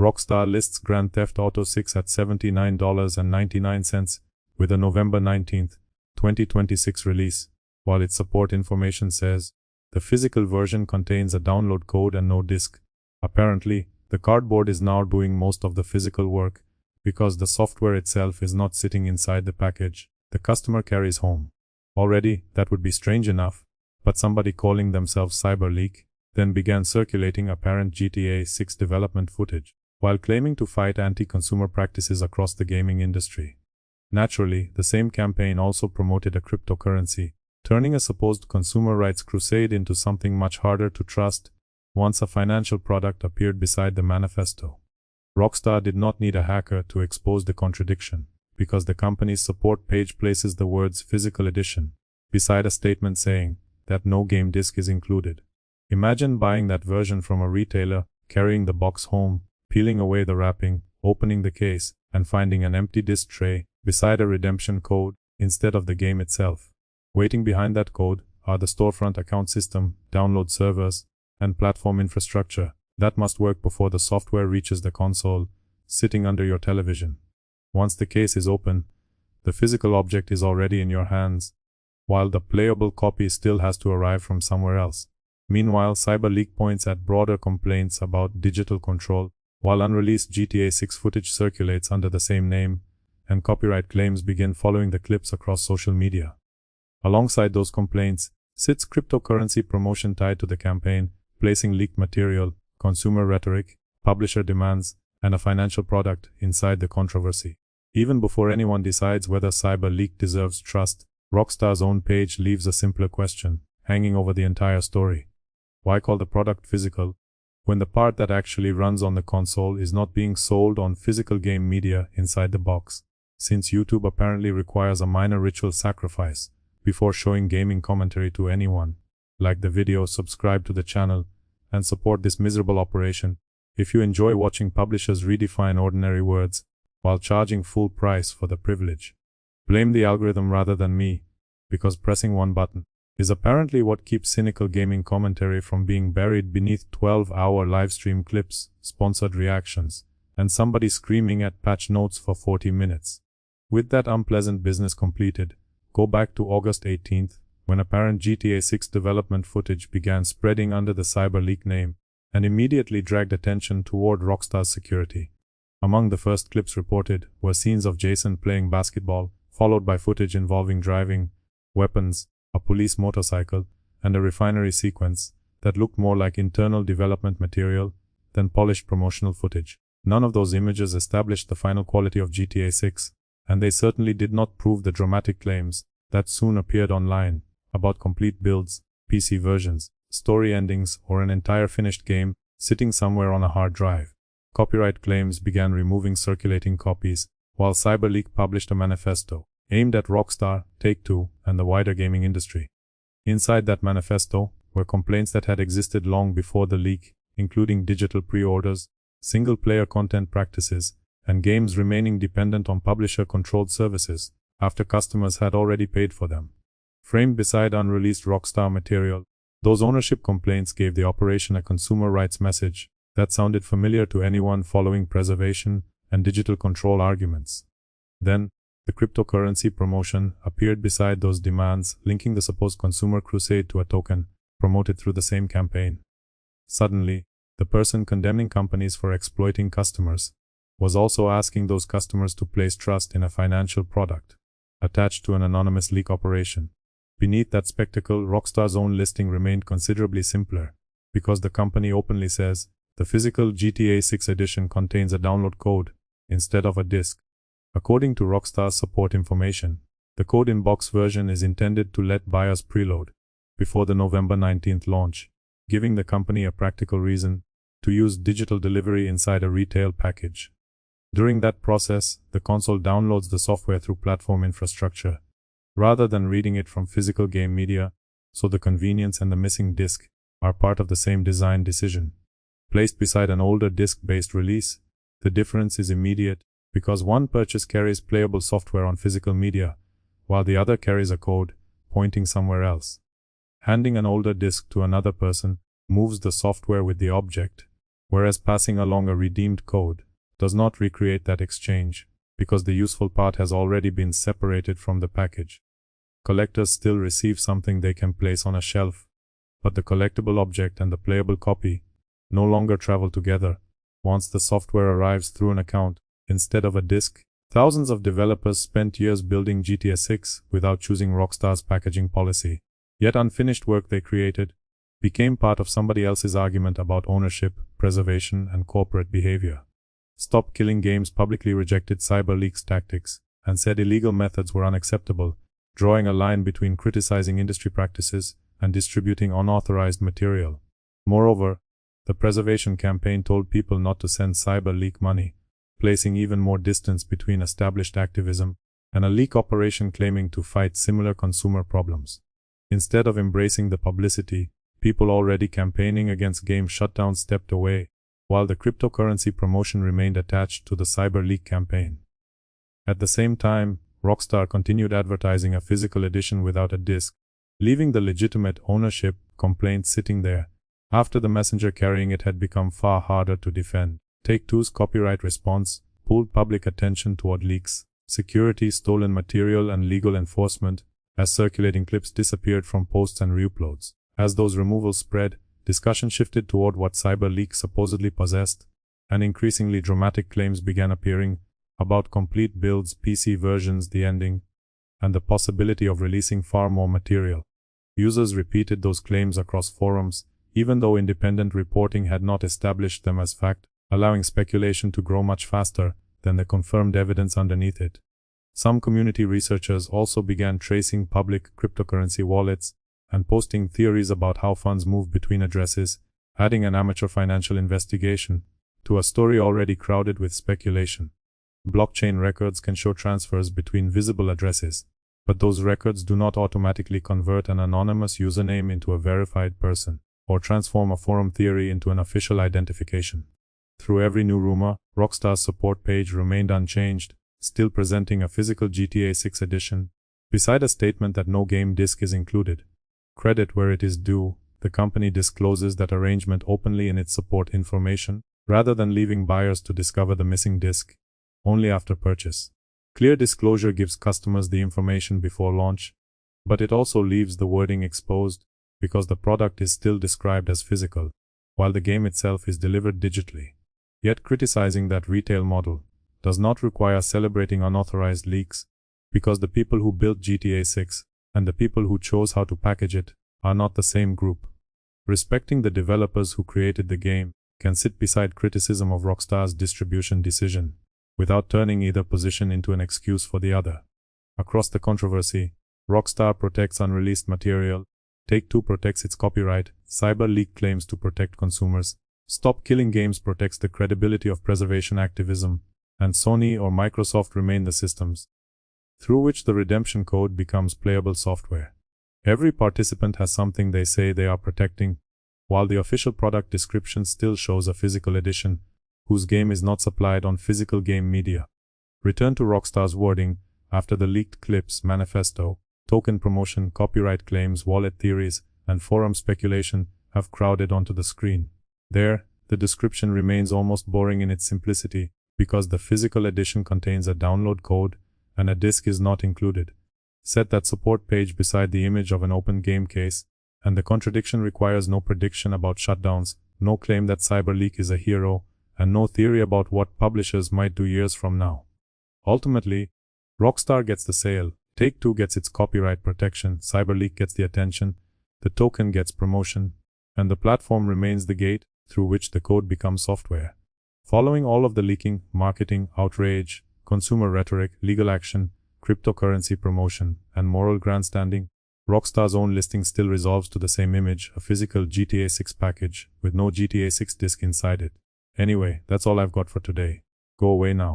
Rockstar lists Grand Theft Auto 6 at $79.99 with a November 19, 2026 release, while its support information says the physical version contains a download code and no disc. Apparently, the cardboard is now doing most of the physical work, because the software itself is not sitting inside the package the customer carries home. Already, that would be strange enough, but somebody calling themselves CyberLeak then began circulating apparent GTA 6 development footage, while claiming to fight anti-consumer practices across the gaming industry. Naturally, the same campaign also promoted a cryptocurrency, turning a supposed consumer rights crusade into something much harder to trust once a financial product appeared beside the manifesto. Rockstar did not need a hacker to expose the contradiction, because the company's support page places the words physical edition beside a statement saying that no game disc is included. Imagine buying that version from a retailer, carrying the box home, peeling away the wrapping, opening the case, and finding an empty disc tray beside a redemption code instead of the game itself. Waiting behind that code are the storefront account system, download servers, and platform infrastructure that must work before the software reaches the console sitting under your television. Once the case is open, the physical object is already in your hands, while the playable copy still has to arrive from somewhere else. Meanwhile, CyberLeak points at broader complaints about digital control, while unreleased GTA 6 footage circulates under the same name, and copyright claims begin following the clips across social media. Alongside those complaints sits cryptocurrency promotion tied to the campaign, placing leaked material, consumer rhetoric, publisher demands, and a financial product inside the controversy. Even before anyone decides whether CyberLeak deserves trust, Rockstar's own page leaves a simpler question hanging over the entire story. Why call the product physical when the part that actually runs on the console is not being sold on physical game media inside the box? Since YouTube apparently requires a minor ritual sacrifice before showing gaming commentary to anyone, like the video, subscribe to the channel, and support this miserable operation if you enjoy watching publishers redefine ordinary words while charging full price for the privilege. Blame the algorithm rather than me, because pressing one button is apparently what keeps cynical gaming commentary from being buried beneath 12-hour livestream clips, sponsored reactions, and somebody screaming at patch notes for 40 minutes. With that unpleasant business completed, go back to August 18th, when apparent GTA 6 development footage began spreading under the CyberLeak name, and immediately dragged attention toward Rockstar's security. Among the first clips reported were scenes of Jason playing basketball, followed by footage involving driving, weapons, a police motorcycle, and a refinery sequence that looked more like internal development material than polished promotional footage. None of those images established the final quality of GTA 6, and they certainly did not prove the dramatic claims that soon appeared online about complete builds, PC versions, story endings, or an entire finished game sitting somewhere on a hard drive. Copyright claims began removing circulating copies, while CyberLeak published a manifesto aimed at Rockstar, Take-Two, and the wider gaming industry. Inside that manifesto were complaints that had existed long before the leak, including digital pre-orders, single-player content practices, and games remaining dependent on publisher-controlled services after customers had already paid for them. Framed beside unreleased Rockstar material, those ownership complaints gave the operation a consumer rights message that sounded familiar to anyone following preservation and digital control arguments. Then, the cryptocurrency promotion appeared beside those demands, linking the supposed consumer crusade to a token promoted through the same campaign. Suddenly, the person condemning companies for exploiting customers was also asking those customers to place trust in a financial product attached to an anonymous leak operation. Beneath that spectacle, Rockstar's own listing remained considerably simpler, because the company openly says the physical GTA 6 edition contains a download code instead of a disc. According to Rockstar's support information, the code-in-box version is intended to let buyers preload before the November 19th launch, giving the company a practical reason to use digital delivery inside a retail package. During that process, the console downloads the software through platform infrastructure, rather than reading it from physical game media, so the convenience and the missing disc are part of the same design decision. Placed beside an older disc-based release, the difference is immediate, because one purchase carries playable software on physical media, while the other carries a code pointing somewhere else. Handing an older disc to another person moves the software with the object, whereas passing along a redeemed code does not recreate that exchange, because the useful part has already been separated from the package. Collectors still receive something they can place on a shelf, but the collectible object and the playable copy no longer travel together once the software arrives through an account instead of a disk. Thousands of developers spent years building GTA 6 without choosing Rockstar's packaging policy. Yet unfinished work they created became part of somebody else's argument about ownership, preservation, and corporate behavior. Stop Killing Games publicly rejected CyberLeak's tactics and said illegal methods were unacceptable, drawing a line between criticizing industry practices and distributing unauthorized material. Moreover, the preservation campaign told people not to send CyberLeak money, placing even more distance between established activism and a leak operation claiming to fight similar consumer problems. Instead of embracing the publicity, people already campaigning against game shutdown stepped away, while the cryptocurrency promotion remained attached to the CyberLeak campaign. At the same time, Rockstar continued advertising a physical edition without a disc, leaving the legitimate ownership complaint sitting there, after the messenger carrying it had become far harder to defend. Take-Two's copyright response pulled public attention toward leaks, security, stolen material, and legal enforcement, as circulating clips disappeared from posts and reuploads. As those removals spread, discussion shifted toward what CyberLeak supposedly possessed, and increasingly dramatic claims began appearing about complete builds, PC versions, the ending, and the possibility of releasing far more material. Users repeated those claims across forums, even though independent reporting had not established them as fact, allowing speculation to grow much faster than the confirmed evidence underneath it. Some community researchers also began tracing public cryptocurrency wallets and posting theories about how funds move between addresses, adding an amateur financial investigation to a story already crowded with speculation. Blockchain records can show transfers between visible addresses, but those records do not automatically convert an anonymous username into a verified person, or transform a forum theory into an official identification. Through every new rumor, Rockstar's support page remained unchanged, still presenting a physical GTA 6 edition, beside a statement that no game disc is included. Credit where it is due, the company discloses that arrangement openly in its support information, rather than leaving buyers to discover the missing disc only after purchase. Clear disclosure gives customers the information before launch, but it also leaves the wording exposed, because the product is still described as physical, while the game itself is delivered digitally. Yet criticizing that retail model does not require celebrating unauthorized leaks, because the people who built GTA 6 and the people who chose how to package it are not the same group. Respecting the developers who created the game can sit beside criticism of Rockstar's distribution decision, without turning either position into an excuse for the other. Across the controversy, Rockstar protects unreleased material, Take-Two protects its copyright, CyberLeak claims to protect consumers, Stop Killing Games protects the credibility of preservation activism, and Sony or Microsoft remain the systems through which the redemption code becomes playable software. Every participant has something they say they are protecting, while the official product description still shows a physical edition, whose game is not supplied on physical game media. Return to Rockstar's wording after the leaked clips, manifesto, token promotion, copyright claims, wallet theories, and forum speculation have crowded onto the screen. There, the description remains almost boring in its simplicity, because the physical edition contains a download code and a disk is not included. Set that support page beside the image of an open game case, and the contradiction requires no prediction about shutdowns, no claim that CyberLeak is a hero, and no theory about what publishers might do years from now. Ultimately, Rockstar gets the sale, Take-Two gets its copyright protection, CyberLeak gets the attention, the token gets promotion, and the platform remains the gate through which the code becomes software. Following all of the leaking, marketing, outrage, consumer rhetoric, legal action, cryptocurrency promotion, and moral grandstanding, Rockstar's own listing still resolves to the same image, a physical GTA 6 package with no GTA 6 disc inside it. Anyway, that's all I've got for today. Go away now.